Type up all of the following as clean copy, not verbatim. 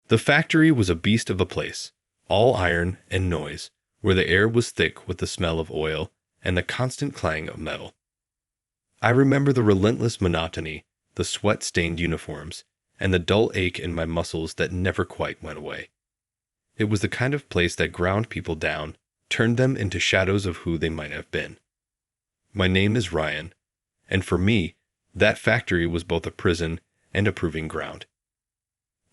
The factory was a beast of a place, all iron and noise, where the air was thick with the smell of oil and the constant clang of metal. I remember the relentless monotony, the sweat-stained uniforms, and the dull ache in my muscles that never quite went away. It was the kind of place that ground people down, turned them into shadows of who they might have been. My name is Ryan, and for me, that factory was both a prison and a proving ground.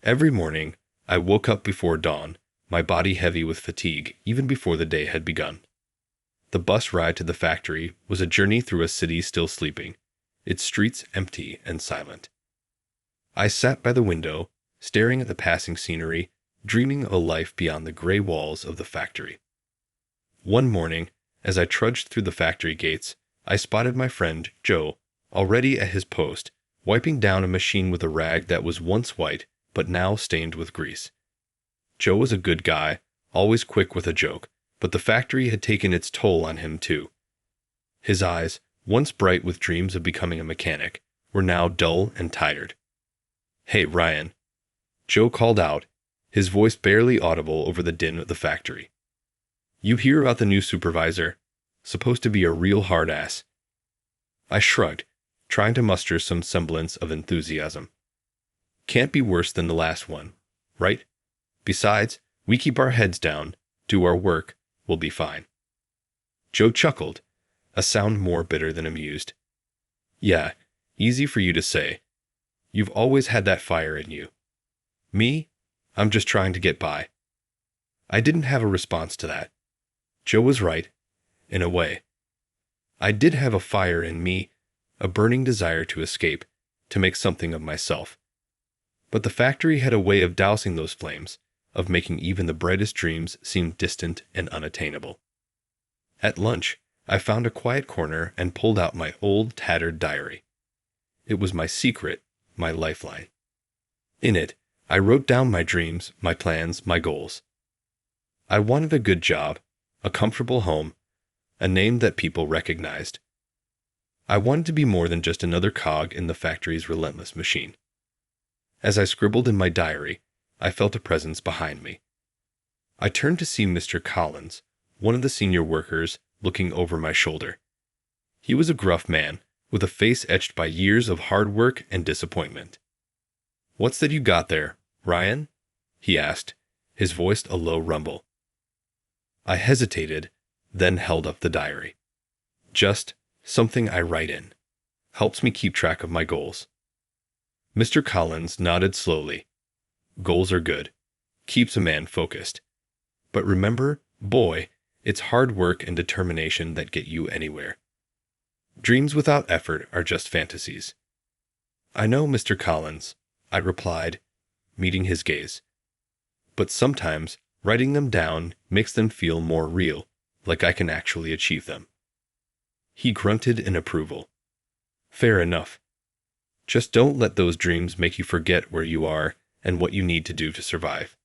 Every morning, I woke up before dawn, my body heavy with fatigue even before the day had begun. The bus ride to the factory was a journey through a city still sleeping, its streets empty and silent. I sat by the window, staring at the passing scenery, dreaming of a life beyond the gray walls of the factory. One morning, as I trudged through the factory gates, I spotted my friend, Joe, already at his post, wiping down a machine with a rag that was once white but now stained with grease. Joe was a good guy, always quick with a joke, but the factory had taken its toll on him too. His eyes, once bright with dreams of becoming a mechanic, were now dull and tired. "Hey, Ryan," Joe called out, his voice barely audible over the din of the factory. "You hear about the new supervisor? Supposed to be a real hard ass." I shrugged, trying to muster some semblance of enthusiasm. "Can't be worse than the last one, right? Besides, we keep our heads down, do our work, we'll be fine." Joe chuckled, a sound more bitter than amused. "Yeah, easy for you to say. You've always had that fire in you. Me? I'm just trying to get by." I didn't have a response to that. Joe was right, in a way. I did have a fire in me, a burning desire to escape, to make something of myself. But the factory had a way of dousing those flames, of making even the brightest dreams seem distant and unattainable. At lunch, I found a quiet corner and pulled out my old, tattered diary. It was my secret, my lifeline. In it, I wrote down my dreams, my plans, my goals. I wanted a good job, a comfortable home, a name that people recognized. I wanted to be more than just another cog in the factory's relentless machine. As I scribbled in my diary, I felt a presence behind me. I turned to see Mr. Collins, one of the senior workers, looking over my shoulder. He was a gruff man, with a face etched by years of hard work and disappointment. "What's that you got there, Ryan?" he asked, his voice a low rumble. I hesitated, then held up the diary. "Just something I write in. Helps me keep track of my goals." Mr. Collins nodded slowly. "Goals are good. Keeps a man focused. But remember, boy, it's hard work and determination that get you anywhere. Dreams without effort are just fantasies." "I know, Mr. Collins," I replied, meeting his gaze. "But sometimes writing them down makes them feel more real, like I can actually achieve them." He grunted in approval. "Fair enough. Just don't let those dreams make you forget where you are and what you need to do to survive."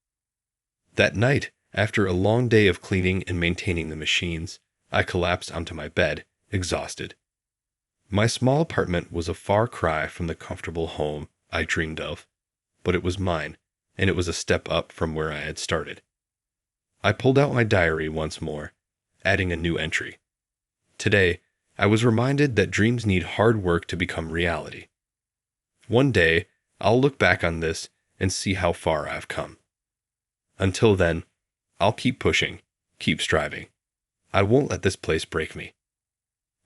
That night, after a long day of cleaning and maintaining the machines, I collapsed onto my bed, exhausted. My small apartment was a far cry from the comfortable home I dreamed of, but it was mine, and it was a step up from where I had started. I pulled out my diary once more, adding a new entry. Today, I was reminded that dreams need hard work to become reality. One day, I'll look back on this and see how far I've come. Until then, I'll keep pushing, keep striving. I won't let this place break me.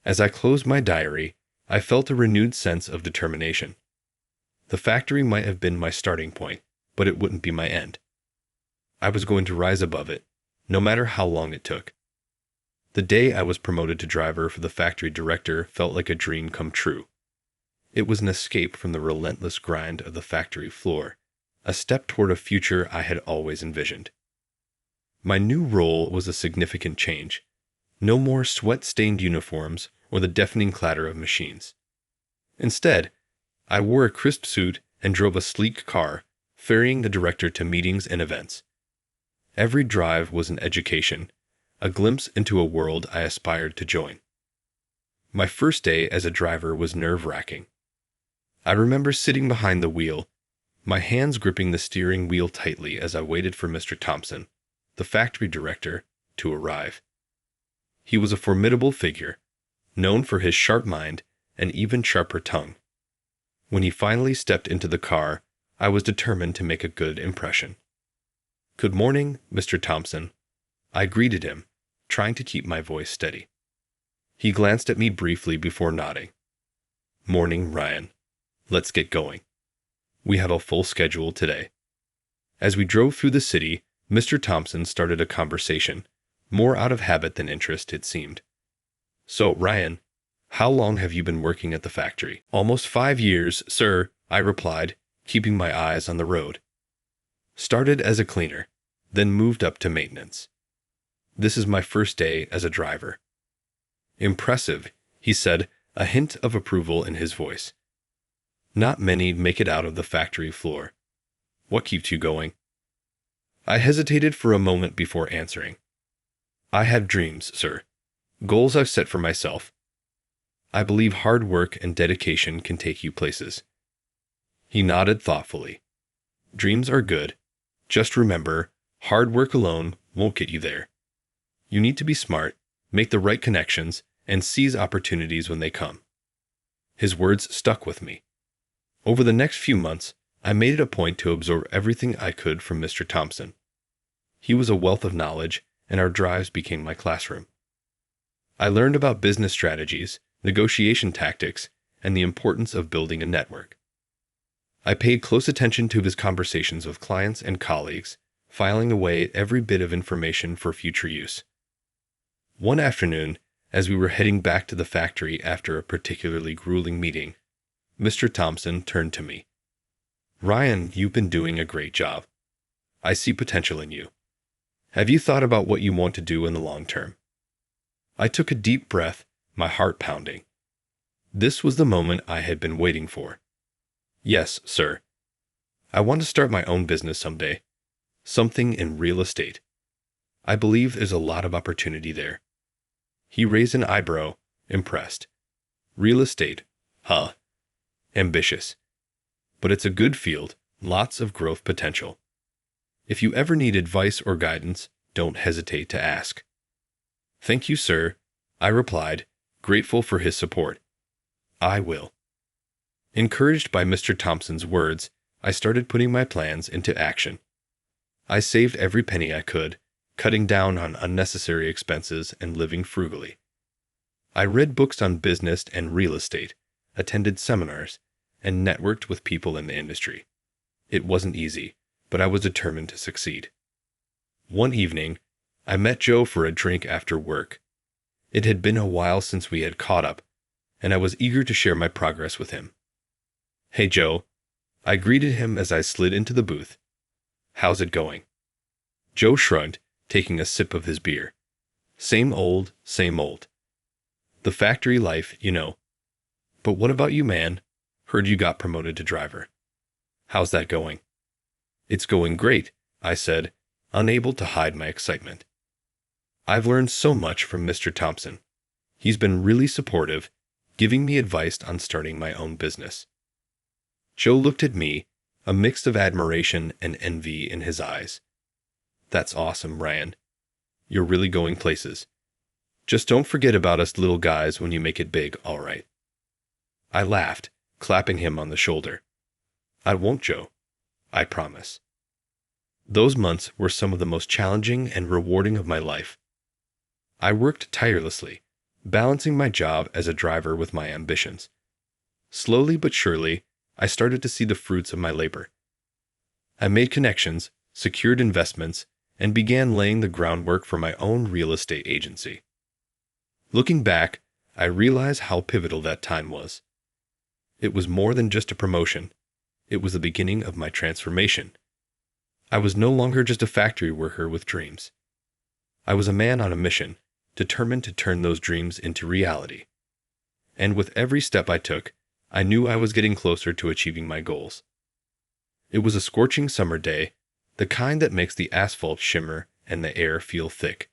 As I closed my diary, I felt a renewed sense of determination. The factory might have been my starting point, but it wouldn't be my end. I was going to rise above it, no matter how long it took. The day I was promoted to driver for the factory director felt like a dream come true. It was an escape from the relentless grind of the factory floor, a step toward a future I had always envisioned. My new role was a significant change. No more sweat-stained uniforms or the deafening clatter of machines. Instead, I wore a crisp suit and drove a sleek car, ferrying the director to meetings and events. Every drive was an education, a glimpse into a world I aspired to join. My first day as a driver was nerve-wracking. I remember sitting behind the wheel, my hands gripping the steering wheel tightly as I waited for Mr. Thompson, the factory director, to arrive. He was a formidable figure, known for his sharp mind and even sharper tongue. When he finally stepped into the car, I was determined to make a good impression. "Good morning, Mr. Thompson," I greeted him, trying to keep my voice steady. He glanced at me briefly before nodding. "Morning, Ryan. Let's get going. We have a full schedule today." As we drove through the city, Mr. Thompson started a conversation, more out of habit than interest, it seemed. "So, Ryan, how long have you been working at the factory?" "Almost 5 years, sir," I replied, keeping my eyes on the road. "Started as a cleaner, then moved up to maintenance. This is my first day as a driver." "Impressive," he said, a hint of approval in his voice. "Not many make it out of the factory floor. What keeps you going?" I hesitated for a moment before answering. "I have dreams, sir. Goals I've set for myself. I believe hard work and dedication can take you places." He nodded thoughtfully. "Dreams are good. Just remember, hard work alone won't get you there. You need to be smart, make the right connections, and seize opportunities when they come." His words stuck with me. Over the next few months, I made it a point to absorb everything I could from Mr. Thompson. He was a wealth of knowledge, and our drives became my classroom. I learned about business strategies, negotiation tactics, and the importance of building a network. I paid close attention to his conversations with clients and colleagues, filing away every bit of information for future use. One afternoon, as we were heading back to the factory after a particularly grueling meeting, Mr. Thompson turned to me. "Ryan, you've been doing a great job. I see potential in you. Have you thought about what you want to do in the long term?" I took a deep breath, my heart pounding. This was the moment I had been waiting for. "Yes, sir. I want to start my own business someday. Something in real estate. I believe there's a lot of opportunity there." He raised an eyebrow, impressed. "Real estate, huh? Ambitious. But it's a good field, lots of growth potential. If you ever need advice or guidance, don't hesitate to ask." "Thank you, sir," I replied, grateful for his support. "I will." Encouraged by Mr. Thompson's words, I started putting my plans into action. I saved every penny I could, cutting down on unnecessary expenses and living frugally. I read books on business and real estate, attended seminars, and networked with people in the industry. It wasn't easy, but I was determined to succeed. One evening, I met Joe for a drink after work. It had been a while since we had caught up, and I was eager to share my progress with him. "Hey, Joe," I greeted him as I slid into the booth. "How's it going?" Joe shrugged, taking a sip of his beer. Same old, same old. The factory life, you know. But what about you, man? Heard you got promoted to driver. How's that going?" "It's going great," I said, unable to hide my excitement. "I've learned so much from Mr. Thompson. He's been really supportive, giving me advice on starting my own business." Joe looked at me, a mix of admiration and envy in his eyes. "That's awesome, Ryan. You're really going places. Just don't forget about us little guys when you make it big, all right?" I laughed, clapping him on the shoulder. "I won't, Joe. I promise." Those months were some of the most challenging and rewarding of my life. I worked tirelessly, balancing my job as a driver with my ambitions. Slowly but surely, I started to see the fruits of my labor. I made connections, secured investments, and began laying the groundwork for my own real estate agency. Looking back, I realize how pivotal that time was. It was more than just a promotion. It was the beginning of my transformation. I was no longer just a factory worker with dreams. I was a man on a mission, determined to turn those dreams into reality. And with every step I took, I knew I was getting closer to achieving my goals. It was a scorching summer day, the kind that makes the asphalt shimmer and the air feel thick.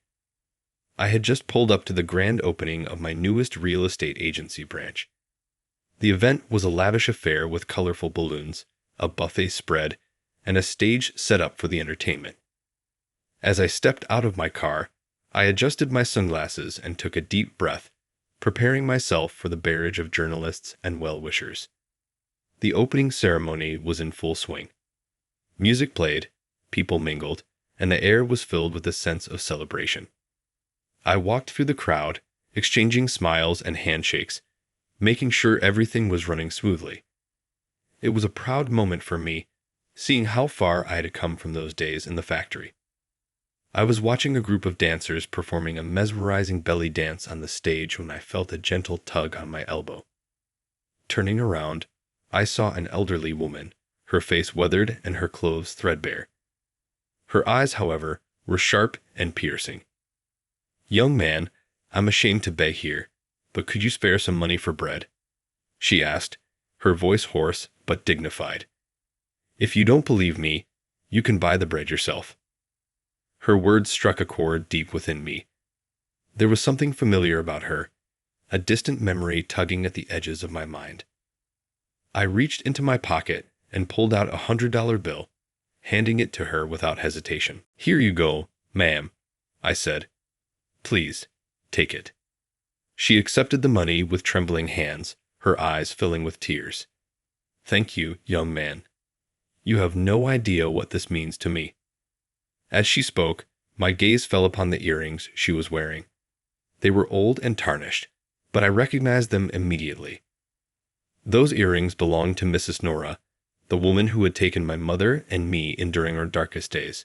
I had just pulled up to the grand opening of my newest real estate agency branch. The event was a lavish affair with colorful balloons, a buffet spread, and a stage set up for the entertainment. As I stepped out of my car, I adjusted my sunglasses and took a deep breath, preparing myself for the barrage of journalists and well-wishers. The opening ceremony was in full swing. Music played, people mingled, and the air was filled with a sense of celebration. I walked through the crowd, exchanging smiles and handshakes, making sure everything was running smoothly. It was a proud moment for me, seeing how far I had come from those days in the factory. I was watching a group of dancers performing a mesmerizing belly dance on the stage when I felt a gentle tug on my elbow. Turning around, I saw an elderly woman, her face weathered and her clothes threadbare. Her eyes, however, were sharp and piercing. "Young man, I'm ashamed to beg here, but could you spare some money for bread?" she asked, her voice hoarse but dignified. "If you don't believe me, you can buy the bread yourself." Her words struck a chord deep within me. There was something familiar about her, a distant memory tugging at the edges of my mind. I reached into my pocket and pulled out $100 bill, handing it to her without hesitation. "Here you go, ma'am," I said. "Please, take it." She accepted the money with trembling hands, her eyes filling with tears. "Thank you, young man. You have no idea what this means to me." As she spoke, my gaze fell upon the earrings she was wearing. They were old and tarnished, but I recognized them immediately. Those earrings belonged to Mrs. Nora, the woman who had taken my mother and me in during our darkest days.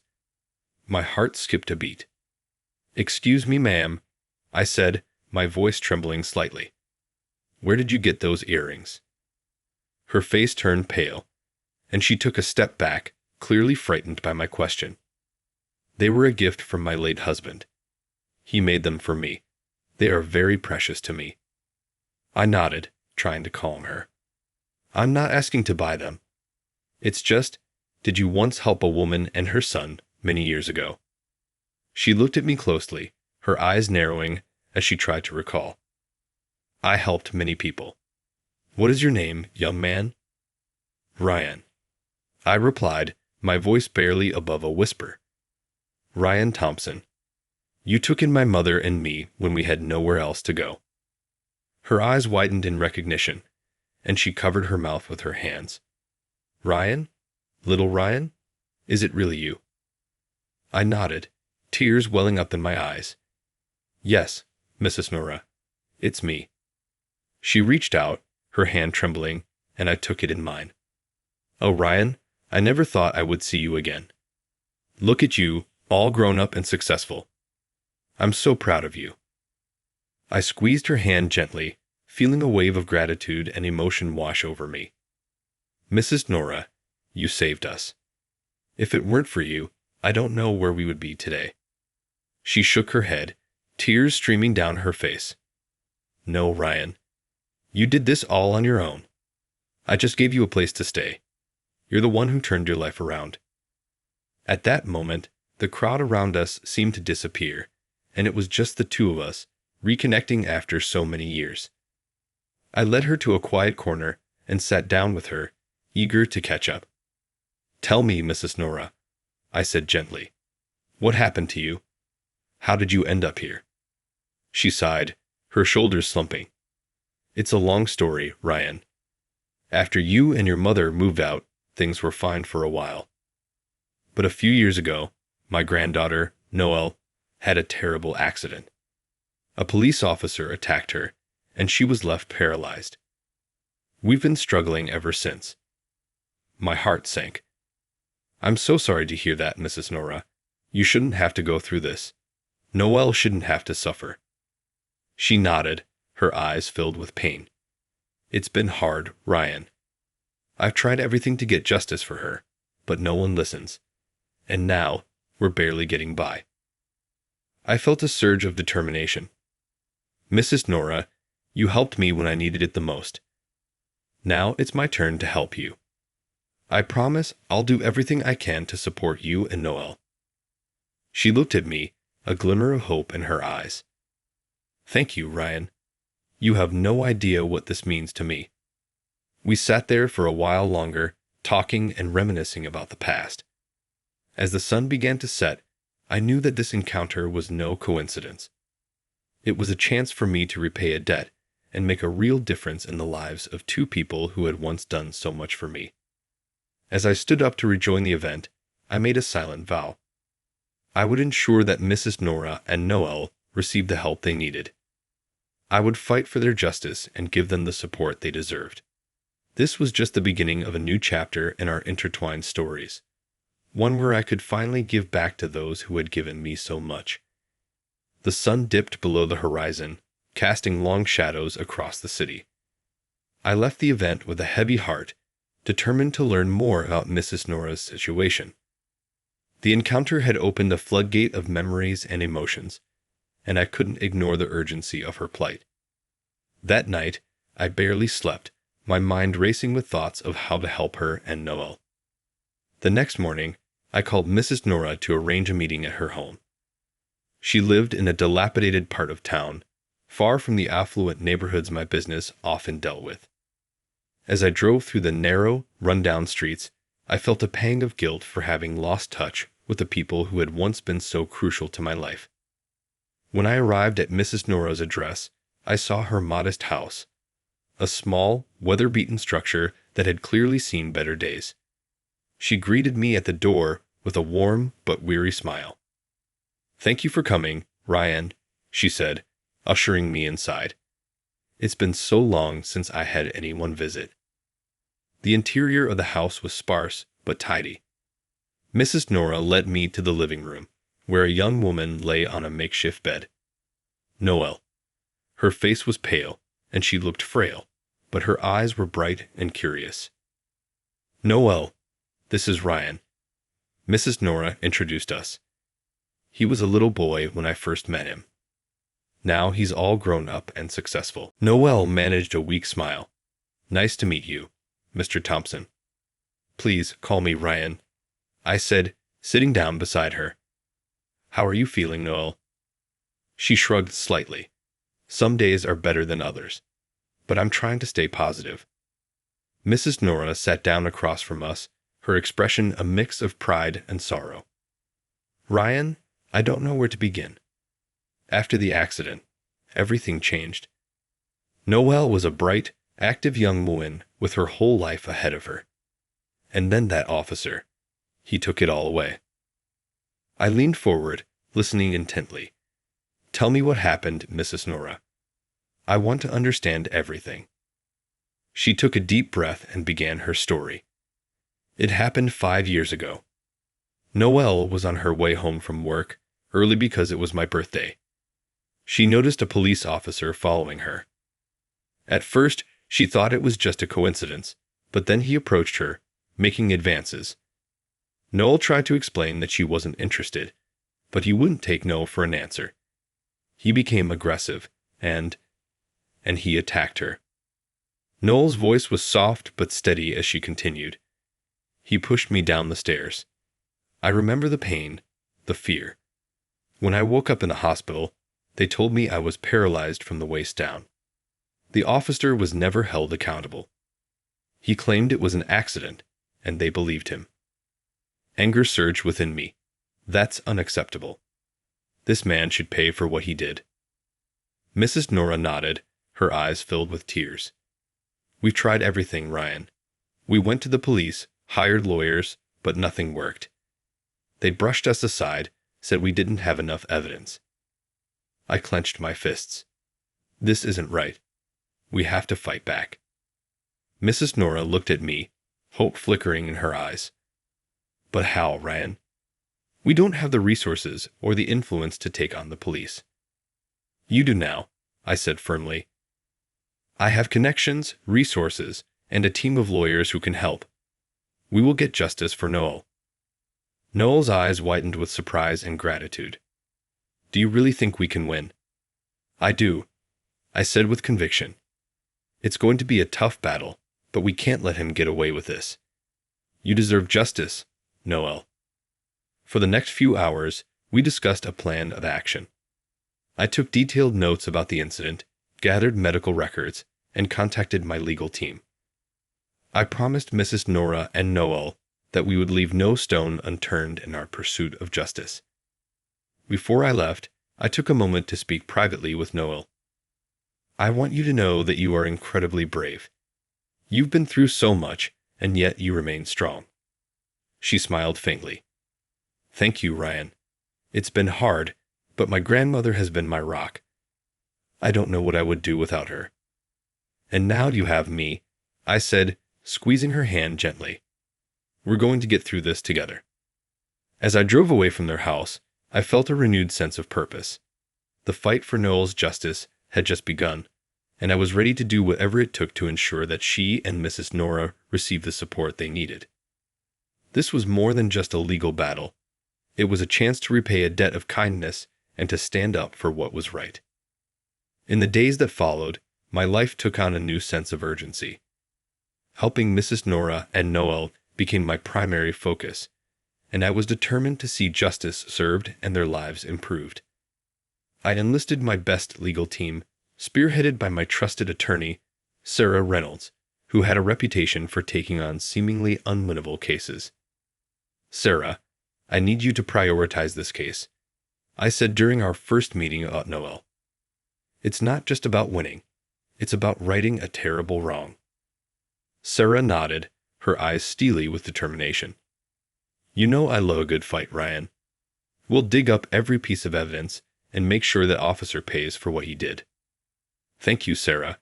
My heart skipped a beat. "Excuse me, ma'am," I said, my voice trembling slightly. "Where did you get those earrings?" Her face turned pale, and she took a step back, clearly frightened by my question. "They were a gift from my late husband. He made them for me. They are very precious to me." I nodded, trying to calm her. "I'm not asking to buy them. It's just, did you once help a woman and her son many years ago?" She looked at me closely, her eyes narrowing as she tried to recall. "I helped many people." "What is your name, young man?" "Ryan," I replied, my voice barely above a whisper. "Ryan Thompson. You took in my mother and me when we had nowhere else to go." Her eyes widened in recognition, and she covered her mouth with her hands. "Ryan? Little Ryan? Is it really you?" I nodded, tears welling up in my eyes. "Yes, Mrs. Nora, it's me." She reached out, her hand trembling, and I took it in mine. "Oh, Ryan, I never thought I would see you again. Look at you, all grown up and successful. I'm so proud of you." I squeezed her hand gently, feeling a wave of gratitude and emotion wash over me. "Mrs. Nora, you saved us. If it weren't for you, I don't know where we would be today." She shook her head, tears streaming down her face. "No, Ryan. You did this all on your own. I just gave you a place to stay. You're the one who turned your life around." At that moment, the crowd around us seemed to disappear, and it was just the two of us, reconnecting after so many years. I led her to a quiet corner and sat down with her, eager to catch up. "Tell me, Mrs. Nora," I said gently. "What happened to you? How did you end up here?" She sighed, her shoulders slumping. "It's a long story, Ryan. After you and your mother moved out, things were fine for a while. But a few years ago, my granddaughter, Noelle, had a terrible accident. A police officer attacked her, and she was left paralyzed. We've been struggling ever since." My heart sank. "I'm so sorry to hear that, Mrs. Nora. You shouldn't have to go through this. Noelle shouldn't have to suffer." She nodded, her eyes filled with pain. "It's been hard, Ryan. I've tried everything to get justice for her, but no one listens. And now, we're barely getting by." I felt a surge of determination. "Mrs. Nora, you helped me when I needed it the most. Now it's my turn to help you. I promise I'll do everything I can to support you and Noelle." She looked at me, a glimmer of hope in her eyes. "Thank you, Ryan. You have no idea what this means to me." We sat there for a while longer, talking and reminiscing about the past. As the sun began to set, I knew that this encounter was no coincidence. It was a chance for me to repay a debt and make a real difference in the lives of two people who had once done so much for me. As I stood up to rejoin the event, I made a silent vow. I would ensure that Mrs. Nora and Noel received the help they needed. I would fight for their justice and give them the support they deserved. This was just the beginning of a new chapter in our intertwined stories, one where I could finally give back to those who had given me so much. The sun dipped below the horizon, casting long shadows across the city. I left the event with a heavy heart, determined to learn more about Mrs. Nora's situation. The encounter had opened a floodgate of memories and emotions, and I couldn't ignore the urgency of her plight. That night, I barely slept, my mind racing with thoughts of how to help her and Noel. The next morning, I called Mrs. Nora to arrange a meeting at her home. She lived in a dilapidated part of town, far from the affluent neighborhoods my business often dealt with. As I drove through the narrow, run-down streets, I felt a pang of guilt for having lost touch with the people who had once been so crucial to my life. When I arrived at Mrs. Nora's address, I saw her modest house, a small, weather-beaten structure that had clearly seen better days. She greeted me at the door with a warm but weary smile. "Thank you for coming, Ryan," she said, ushering me inside. It's been so long since I had anyone visit. The interior of the house was sparse but tidy. Mrs. Nora led me to the living room, where a young woman lay on a makeshift bed. Noel. Her face was pale, and she looked frail, but her eyes were bright and curious. "Noel, this is Ryan." Mrs. Nora introduced us. He was a little boy when I first met him. Now he's all grown up and successful. Noel managed a weak smile. "Nice to meet you, Mr. Thompson." "Please call me Ryan," I said, sitting down beside her. "How are you feeling, Noel?" She shrugged slightly. "Some days are better than others, but I'm trying to stay positive." Mrs. Nora sat down across from us, her expression a mix of pride and sorrow. "Ryan, I don't know where to begin. After the accident, everything changed. Noelle was a bright, active young woman with her whole life ahead of her. And then that officer. He took it all away." I leaned forward, listening intently. "Tell me what happened, Mrs. Nora. I want to understand everything." She took a deep breath and began her story. "It happened 5 years ago. Noelle was on her way home from work, early because it was my birthday. She noticed a police officer following her. At first, she thought it was just a coincidence, but then he approached her, making advances. Noel tried to explain that she wasn't interested, but he wouldn't take no for an answer. He became aggressive, and he attacked her. Noel's voice was soft but steady as she continued. He pushed me down the stairs. I remember the pain, the fear. When I woke up in the hospital, they told me I was paralyzed from the waist down. The officer was never held accountable. He claimed it was an accident, and they believed him. Anger surged within me. That's unacceptable. This man should pay for what he did. Mrs. Nora nodded, her eyes filled with tears. "We tried everything, Ryan. We went to the police, hired lawyers, but nothing worked. They brushed us aside, said we didn't have enough evidence." I clenched my fists. This isn't right. We have to fight back. Mrs. Nora looked at me, hope flickering in her eyes. "But how, Ryan? We don't have the resources or the influence to take on the police." "You do now," I said firmly. "I have connections, resources, and a team of lawyers who can help. We will get justice for Noel." Noel's eyes widened with surprise and gratitude. "Do you really think we can win?" "I do," I said with conviction. "It's going to be a tough battle, but we can't let him get away with this. You deserve justice, Noel." For the next few hours, we discussed a plan of action. I took detailed notes about the incident, gathered medical records, and contacted my legal team. I promised Mrs. Nora and Noel that we would leave no stone unturned in our pursuit of justice. Before I left, I took a moment to speak privately with Noel. I want you to know that you are incredibly brave. You've been through so much, and yet you remain strong. She smiled faintly. Thank you, Ryan. It's been hard, but my grandmother has been my rock. I don't know what I would do without her. And now you have me, I said, squeezing her hand gently. We're going to get through this together. As I drove away from their house, I felt a renewed sense of purpose. The fight for Noel's justice had just begun, and I was ready to do whatever it took to ensure that she and Mrs. Nora received the support they needed. This was more than just a legal battle. It was a chance to repay a debt of kindness and to stand up for what was right. In the days that followed, my life took on a new sense of urgency. Helping Mrs. Nora and Noel became my primary focus, and I was determined to see justice served and their lives improved. I enlisted my best legal team, spearheaded by my trusted attorney, Sarah Reynolds, who had a reputation for taking on seemingly unwinnable cases. Sarah, I need you to prioritize this case, I said during our first meeting about Noel. It's not just about winning. It's about righting a terrible wrong. Sarah nodded, her eyes steely with determination. You know I love a good fight, Ryan. We'll dig up every piece of evidence and make sure that officer pays for what he did. Thank you, Sarah,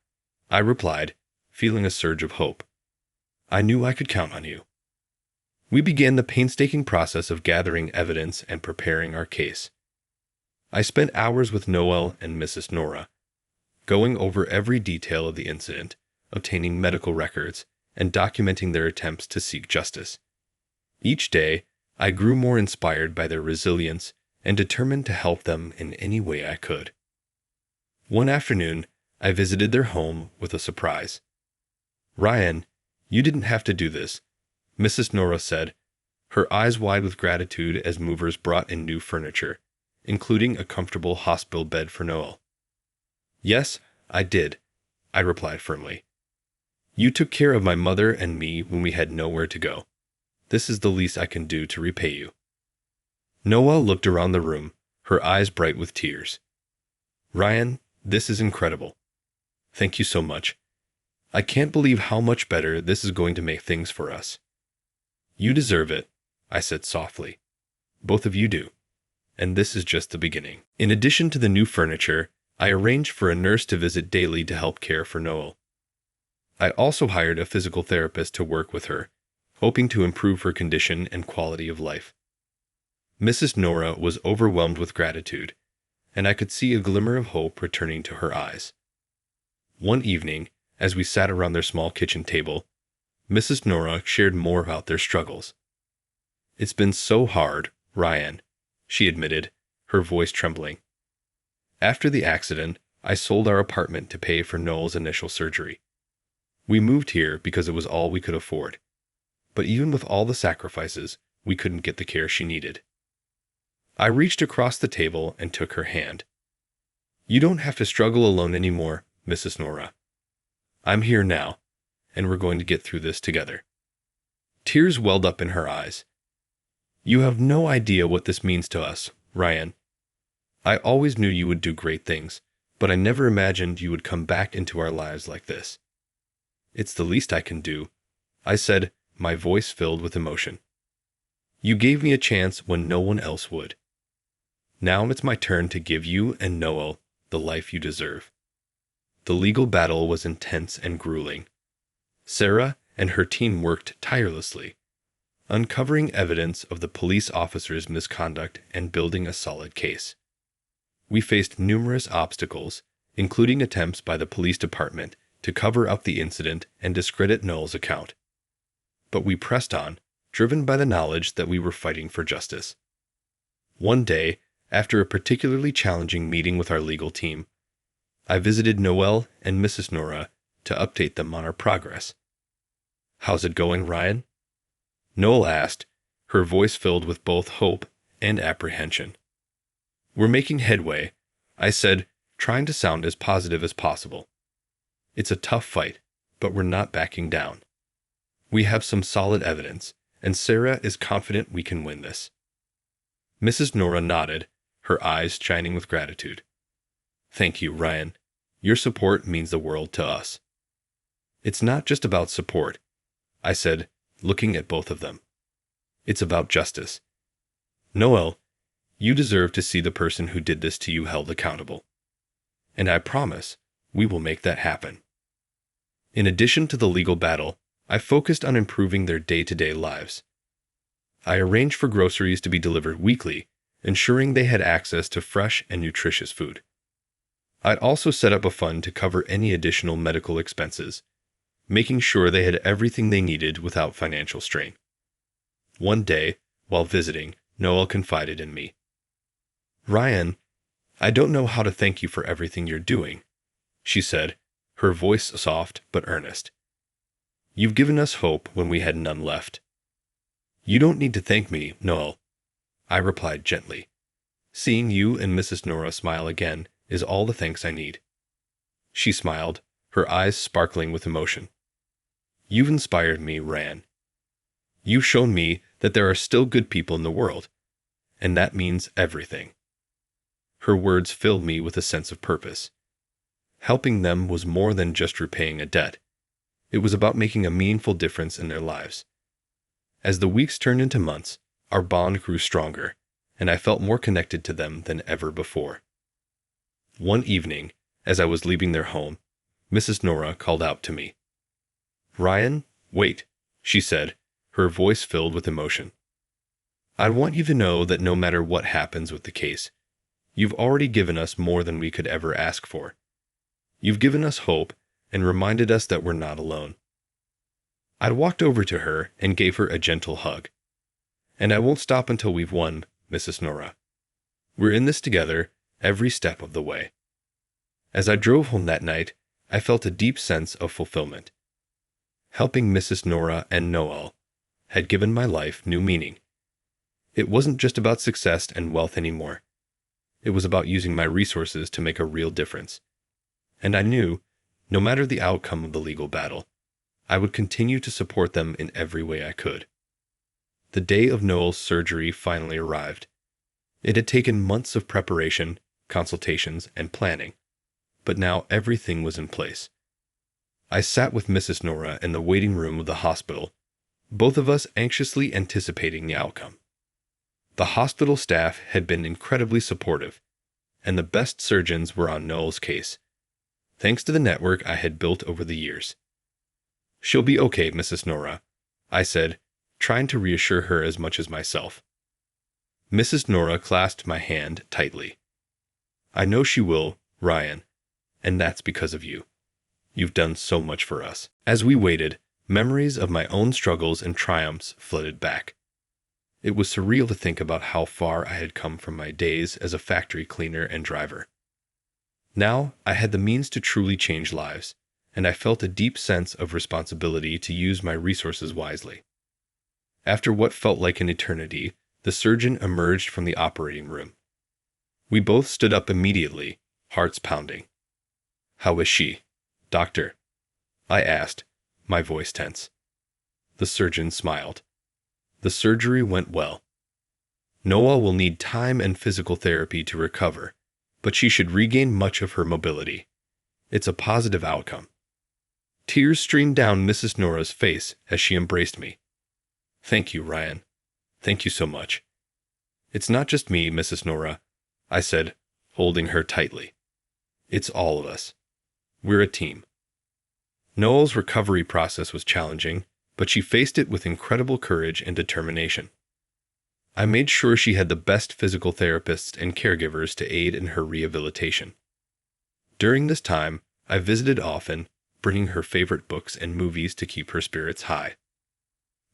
I replied, feeling a surge of hope. I knew I could count on you. We began the painstaking process of gathering evidence and preparing our case. I spent hours with Noel and Mrs. Nora, going over every detail of the incident, obtaining medical records, and documenting their attempts to seek justice. Each day, I grew more inspired by their resilience and determined to help them in any way I could. One afternoon, I visited their home with a surprise. Ryan, you didn't have to do this, Mrs. Nora said, her eyes wide with gratitude as movers brought in new furniture, including a comfortable hospital bed for Noel. Yes, I did, I replied firmly. You took care of my mother and me when we had nowhere to go. This is the least I can do to repay you. Noel looked around the room, her eyes bright with tears. Ryan, this is incredible. Thank you so much. I can't believe how much better this is going to make things for us. You deserve it, I said softly. Both of you do. And this is just the beginning. In addition to the new furniture, I arranged for a nurse to visit daily to help care for Noel. I also hired a physical therapist to work with her, hoping to improve her condition and quality of life. Mrs. Nora was overwhelmed with gratitude, and I could see a glimmer of hope returning to her eyes. One evening, as we sat around their small kitchen table, Mrs. Nora shared more about their struggles. It's been so hard, Ryan, she admitted, her voice trembling. After the accident, I sold our apartment to pay for Noel's initial surgery. We moved here because it was all we could afford. But even with all the sacrifices, we couldn't get the care she needed. I reached across the table and took her hand. You don't have to struggle alone anymore, Mrs. Nora. I'm here now, and we're going to get through this together. Tears welled up in her eyes. You have no idea what this means to us, Ryan. I always knew you would do great things, but I never imagined you would come back into our lives like this. It's the least I can do, I said, my voice filled with emotion. You gave me a chance when no one else would. Now it's my turn to give you and Noel the life you deserve. The legal battle was intense and grueling. Sarah and her team worked tirelessly, uncovering evidence of the police officer's misconduct and building a solid case. We faced numerous obstacles, including attempts by the police department to cover up the incident and discredit Noel's account. But we pressed on, driven by the knowledge that we were fighting for justice. One day, after a particularly challenging meeting with our legal team, I visited Noel and Mrs. Nora to update them on our progress. How's it going, Ryan? Noel asked, her voice filled with both hope and apprehension. We're making headway, I said, trying to sound as positive as possible. It's a tough fight, but we're not backing down. We have some solid evidence, and Sarah is confident we can win this. Mrs. Nora nodded, her eyes shining with gratitude. Thank you, Ryan. Your support means the world to us. It's not just about support, I said, looking at both of them. It's about justice. Noel, you deserve to see the person who did this to you held accountable. And I promise we will make that happen. In addition to the legal battle, I focused on improving their day-to-day lives. I arranged for groceries to be delivered weekly, ensuring they had access to fresh and nutritious food. I'd also set up a fund to cover any additional medical expenses, making sure they had everything they needed without financial strain. One day, while visiting, Noel confided in me. Ryan, I don't know how to thank you for everything you're doing, she said, her voice soft but earnest. You've given us hope when we had none left. You don't need to thank me, Noel, I replied gently. Seeing you and Mrs. Nora smile again is all the thanks I need. She smiled, her eyes sparkling with emotion. You've inspired me, Ryan. You've shown me that there are still good people in the world, and that means everything. Her words filled me with a sense of purpose. Helping them was more than just repaying a debt. It was about making a meaningful difference in their lives. As the weeks turned into months, our bond grew stronger, and I felt more connected to them than ever before. One evening, as I was leaving their home, Mrs. Nora called out to me. Ryan, wait, she said, her voice filled with emotion. I want you to know that no matter what happens with the case, you've already given us more than we could ever ask for. You've given us hope and reminded us that we're not alone. I walked over to her and gave her a gentle hug. And I won't stop until we've won, Mrs. Nora. We're in this together, every step of the way. As I drove home that night, I felt a deep sense of fulfillment. Helping Mrs. Nora and Noel had given my life new meaning. It wasn't just about success and wealth anymore. It was about using my resources to make a real difference. And I knew, no matter the outcome of the legal battle, I would continue to support them in every way I could. The day of Noel's surgery finally arrived. It had taken months of preparation, consultations, and planning, but now everything was in place. I sat with Mrs. Nora in the waiting room of the hospital, both of us anxiously anticipating the outcome. The hospital staff had been incredibly supportive, and the best surgeons were on Noel's case, thanks to the network I had built over the years. She'll be okay, Mrs. Nora, I said, trying to reassure her as much as myself. Mrs. Nora clasped my hand tightly. I know she will, Ryan, and that's because of you. You've done so much for us. As we waited, memories of my own struggles and triumphs flooded back. It was surreal to think about how far I had come from my days as a factory cleaner and driver. Now I had the means to truly change lives, and I felt a deep sense of responsibility to use my resources wisely. After what felt like an eternity, the surgeon emerged from the operating room. We both stood up immediately, hearts pounding. How is she, doctor? I asked, my voice tense. The surgeon smiled. The surgery went well. Noel will need time and physical therapy to recover, but she should regain much of her mobility. It's a positive outcome. Tears streamed down Mrs. Nora's face as she embraced me. Thank you, Ryan. Thank you so much. It's not just me, Mrs. Nora, I said, holding her tightly. It's all of us. We're a team. Noel's recovery process was challenging, but she faced it with incredible courage and determination. I made sure she had the best physical therapists and caregivers to aid in her rehabilitation. During this time, I visited often, bringing her favorite books and movies to keep her spirits high.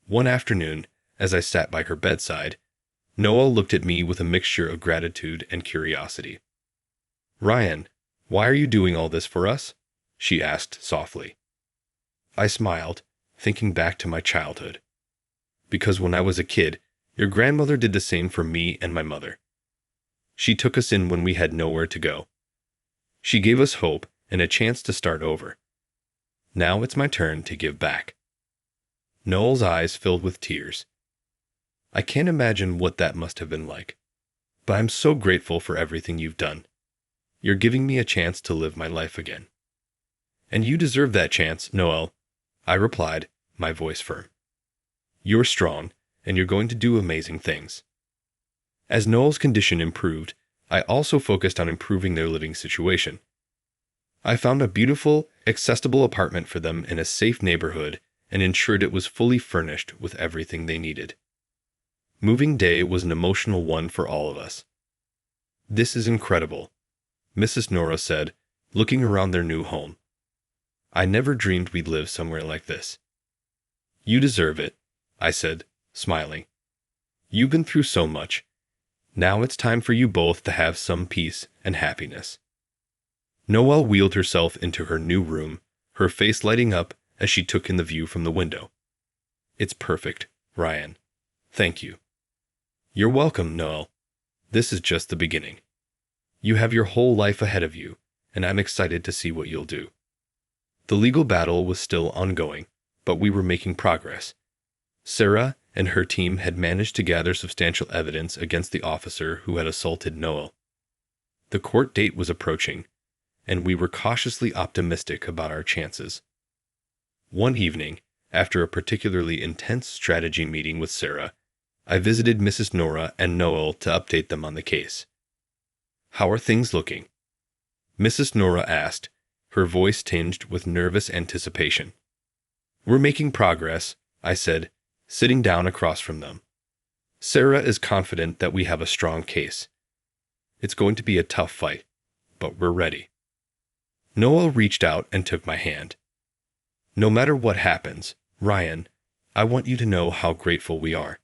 One afternoon, as I sat by her bedside, Noel looked at me with a mixture of gratitude and curiosity. Ryan, why are you doing all this for us? She asked softly. I smiled, thinking back to my childhood. Because when I was a kid, your grandmother did the same for me and my mother. She took us in when we had nowhere to go. She gave us hope and a chance to start over. Now it's my turn to give back. Noel's eyes filled with tears. I can't imagine what that must have been like. But I'm so grateful for everything you've done. You're giving me a chance to live my life again. And you deserve that chance, Noel, I replied, my voice firm. You're strong, and you're going to do amazing things. As Noel's condition improved, I also focused on improving their living situation. I found a beautiful, accessible apartment for them in a safe neighborhood and ensured it was fully furnished with everything they needed. Moving day was an emotional one for all of us. This is incredible, Mrs. Nora said, looking around their new home. I never dreamed we'd live somewhere like this. You deserve it, I said, smiling. You've been through so much. Now it's time for you both to have some peace and happiness. Noelle wheeled herself into her new room, her face lighting up as she took in the view from the window. It's perfect, Ryan. Thank you. You're welcome, Noelle. This is just the beginning. You have your whole life ahead of you, and I'm excited to see what you'll do. The legal battle was still ongoing, but we were making progress. Sarah and her team had managed to gather substantial evidence against the officer who had assaulted Noelle. The court date was approaching, and we were cautiously optimistic about our chances. One evening, after a particularly intense strategy meeting with Sarah, I visited Mrs. Nora and Noel to update them on the case. How are things looking? Mrs. Nora asked, her voice tinged with nervous anticipation. We're making progress, I said, sitting down across from them. Sarah is confident that we have a strong case. It's going to be a tough fight, but we're ready. Noel reached out and took my hand. No matter what happens, Ryan, I want you to know how grateful we are.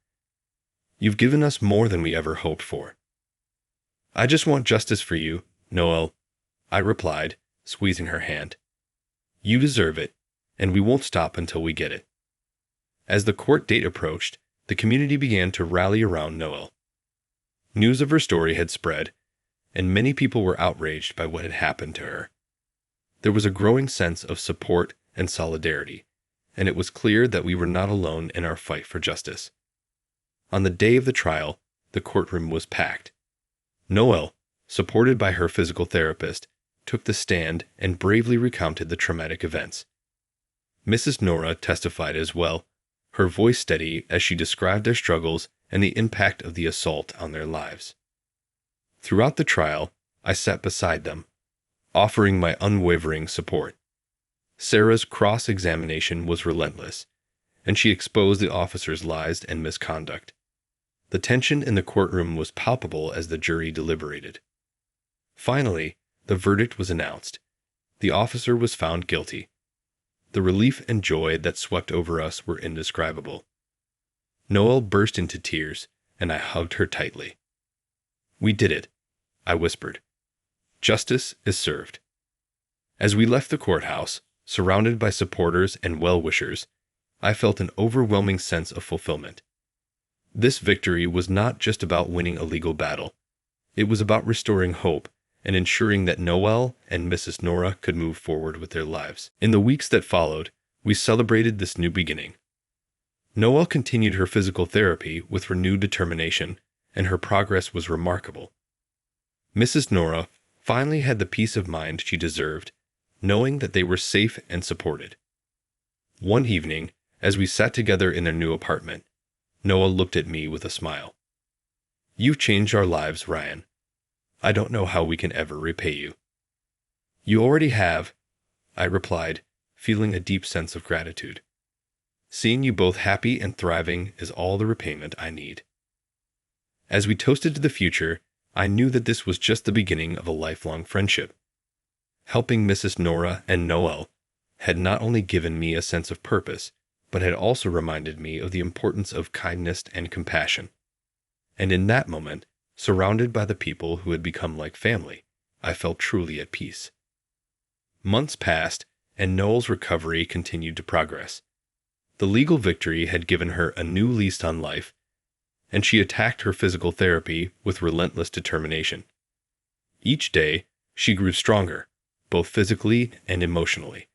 You've given us more than we ever hoped for. I just want justice for you, Noel, I replied, squeezing her hand. You deserve it, and we won't stop until we get it. As the court date approached, the community began to rally around Noel. News of her story had spread, and many people were outraged by what had happened to her. There was a growing sense of support and solidarity, and it was clear that we were not alone in our fight for justice. On the day of the trial, the courtroom was packed. Noel, supported by her physical therapist, took the stand and bravely recounted the traumatic events. Mrs. Nora testified as well, her voice steady as she described their struggles and the impact of the assault on their lives. Throughout the trial, I sat beside them, offering my unwavering support. Sarah's cross-examination was relentless, and she exposed the officer's lies and misconduct. The tension in the courtroom was palpable as the jury deliberated. Finally, the verdict was announced. The officer was found guilty. The relief and joy that swept over us were indescribable. Noel burst into tears, and I hugged her tightly. We did it, I whispered. Justice is served. As we left the courthouse, surrounded by supporters and well-wishers, I felt an overwhelming sense of fulfillment. This victory was not just about winning a legal battle. It was about restoring hope and ensuring that Noel and Mrs. Nora could move forward with their lives. In the weeks that followed, we celebrated this new beginning. Noel continued her physical therapy with renewed determination, and her progress was remarkable. Mrs. Nora finally had the peace of mind she deserved, knowing that they were safe and supported. One evening, as we sat together in their new apartment, Noel looked at me with a smile. You've changed our lives, Ryan. I don't know how we can ever repay you. You already have, I replied, feeling a deep sense of gratitude. Seeing you both happy and thriving is all the repayment I need. As we toasted to the future, I knew that this was just the beginning of a lifelong friendship. Helping Mrs. Nora and Noel had not only given me a sense of purpose, but had also reminded me of the importance of kindness and compassion. And in that moment, surrounded by the people who had become like family, I felt truly at peace. Months passed, and Noel's recovery continued to progress. The legal victory had given her a new lease on life, and she attacked her physical therapy with relentless determination. Each day, she grew stronger, both physically and emotionally.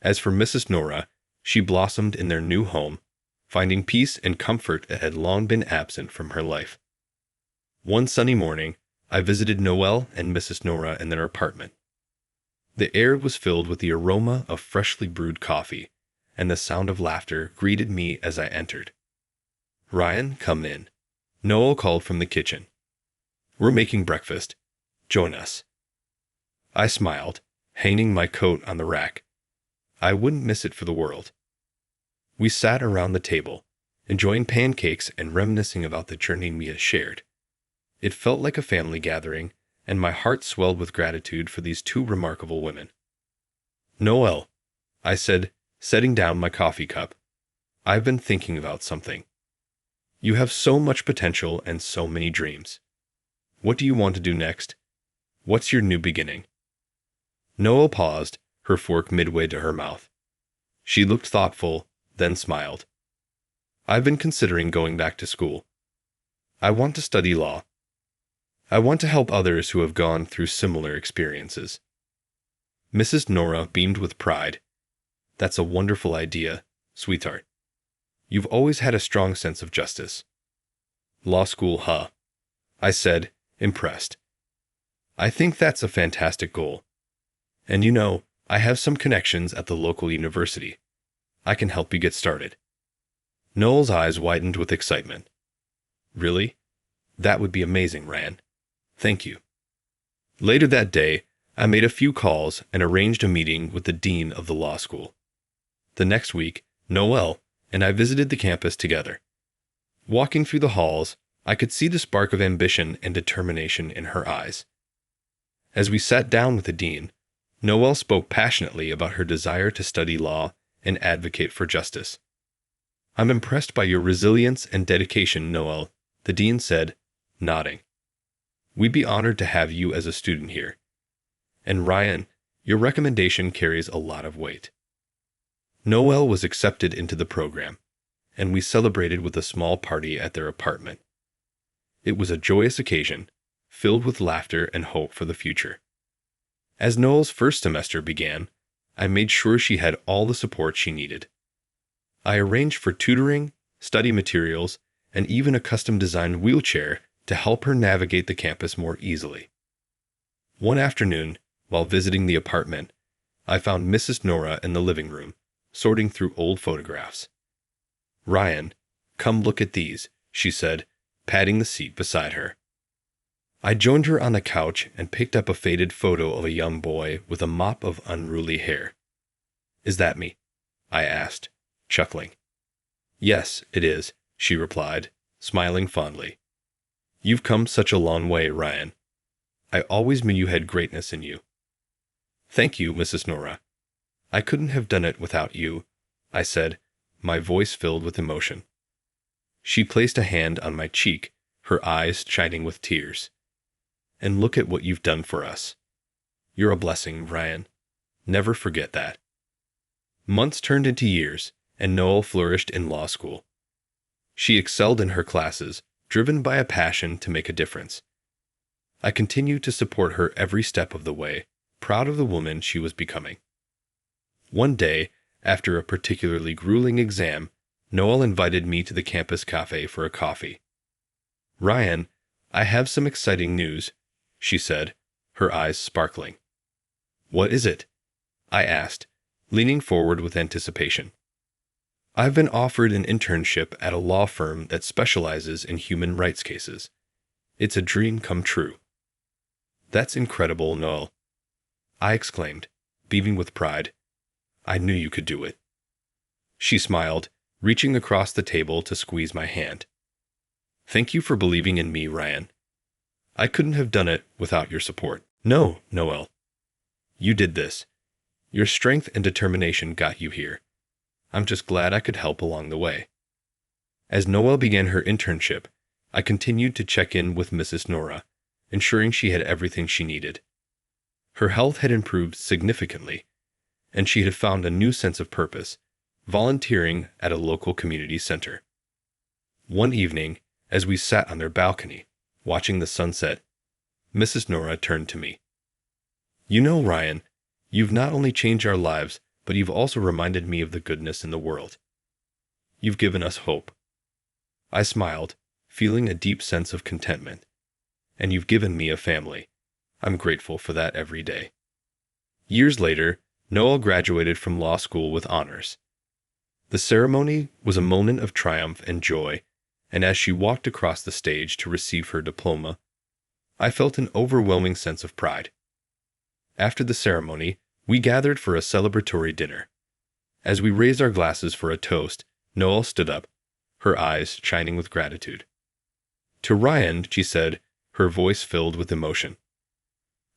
As for Mrs. Nora, She blossomed in their new home, finding peace and comfort that had long been absent from her life. One sunny morning, I visited Noel and Mrs. Nora in their apartment. The air was filled with the aroma of freshly brewed coffee, and the sound of laughter greeted me as I entered. "Ryan, come in," Noel called from the kitchen. "We're making breakfast. Join us." I smiled, hanging my coat on the rack. I wouldn't miss it for the world. We sat around the table, enjoying pancakes and reminiscing about the journey we had shared. It felt like a family gathering, and my heart swelled with gratitude for these two remarkable women. "Noel," I said, setting down my coffee cup, "I've been thinking about something. You have so much potential and so many dreams. What do you want to do next? What's your new beginning?" Noel paused, her fork midway to her mouth. She looked thoughtful, then smiled. "I've been considering going back to school. I want to study law. I want to help others who have gone through similar experiences." Mrs. Nora beamed with pride. "That's a wonderful idea, sweetheart. You've always had a strong sense of justice." "Law school, huh?" I said, impressed. "I think that's a fantastic goal. And I have some connections at the local university. I can help you get started." Noel's eyes widened with excitement. "Really? That would be amazing, Ryan. Thank you." Later that day, I made a few calls and arranged a meeting with the dean of the law school. The next week, Noel and I visited the campus together. Walking through the halls, I could see the spark of ambition and determination in her eyes. As we sat down with the dean, Noel spoke passionately about her desire to study law and advocate for justice. "I'm impressed by your resilience and dedication, Noel," the dean said, nodding. "We'd be honored to have you as a student here. And Ryan, your recommendation carries a lot of weight." Noel was accepted into the program, and we celebrated with a small party at their apartment. It was a joyous occasion, filled with laughter and hope for the future. As Noel's first semester began, I made sure she had all the support she needed. I arranged for tutoring, study materials, and even a custom-designed wheelchair to help her navigate the campus more easily. One afternoon, while visiting the apartment, I found Mrs. Nora in the living room, sorting through old photographs. "Ryan, come look at these," she said, patting the seat beside her. I joined her on the couch and picked up a faded photo of a young boy with a mop of unruly hair. "Is that me?" I asked, chuckling. "Yes, it is," she replied, smiling fondly. "You've come such a long way, Ryan. I always knew you had greatness in you." "Thank you, Mrs. Nora. I couldn't have done it without you," I said, my voice filled with emotion. She placed a hand on my cheek, her eyes shining with tears. "And look at what you've done for us. You're a blessing, Ryan. Never forget that." Months turned into years, and Noel flourished in law school. She excelled in her classes, driven by a passion to make a difference. I continued to support her every step of the way, proud of the woman she was becoming. One day, after a particularly grueling exam, Noel invited me to the campus cafe for a coffee. "Ryan, I have some exciting news," she said, her eyes sparkling. "What is it?" I asked, leaning forward with anticipation. "I've been offered an internship at a law firm that specializes in human rights cases. It's a dream come true." "That's incredible, Noel," I exclaimed, beaming with pride. "I knew you could do it." She smiled, reaching across the table to squeeze my hand. "Thank you for believing in me, Ryan. I couldn't have done it without your support." "No, Noel. You did this. Your strength and determination got you here. I'm just glad I could help along the way." As Noel began her internship, I continued to check in with Mrs. Nora, ensuring she had everything she needed. Her health had improved significantly, and she had found a new sense of purpose, volunteering at a local community center. One evening, as we sat on their balcony, watching the sunset, Mrs. Nora turned to me. "You know, Ryan, you've not only changed our lives, but you've also reminded me of the goodness in the world. You've given us hope." I smiled, feeling a deep sense of contentment. "And you've given me a family. I'm grateful for that every day." Years later, Noelle graduated from law school with honors. The ceremony was a moment of triumph and joy, and as she walked across the stage to receive her diploma, I felt an overwhelming sense of pride. After the ceremony, we gathered for a celebratory dinner. As we raised our glasses for a toast, Noelle stood up, her eyes shining with gratitude. "To Ryan," she said, her voice filled with emotion,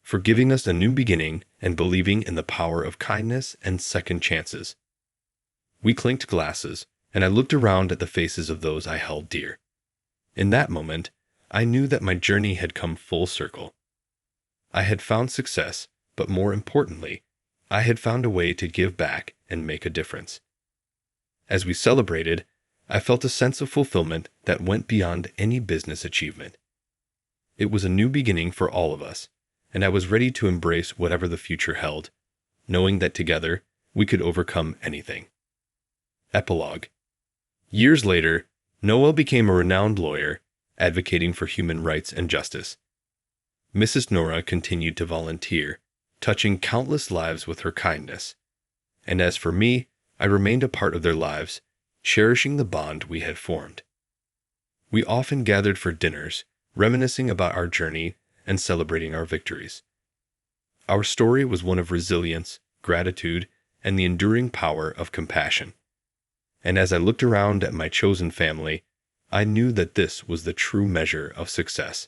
"for giving us a new beginning and believing in the power of kindness and second chances." We clinked glasses, and I looked around at the faces of those I held dear. In that moment, I knew that my journey had come full circle. I had found success, but more importantly, I had found a way to give back and make a difference. As we celebrated, I felt a sense of fulfillment that went beyond any business achievement. It was a new beginning for all of us, and I was ready to embrace whatever the future held, knowing that together we could overcome anything. Epilogue. Years later, Noelle became a renowned lawyer, advocating for human rights and justice. Mrs. Nora continued to volunteer, touching countless lives with her kindness. And as for me, I remained a part of their lives, cherishing the bond we had formed. We often gathered for dinners, reminiscing about our journey and celebrating our victories. Our story was one of resilience, gratitude, and the enduring power of compassion. And as I looked around at my chosen family, I knew that this was the true measure of success.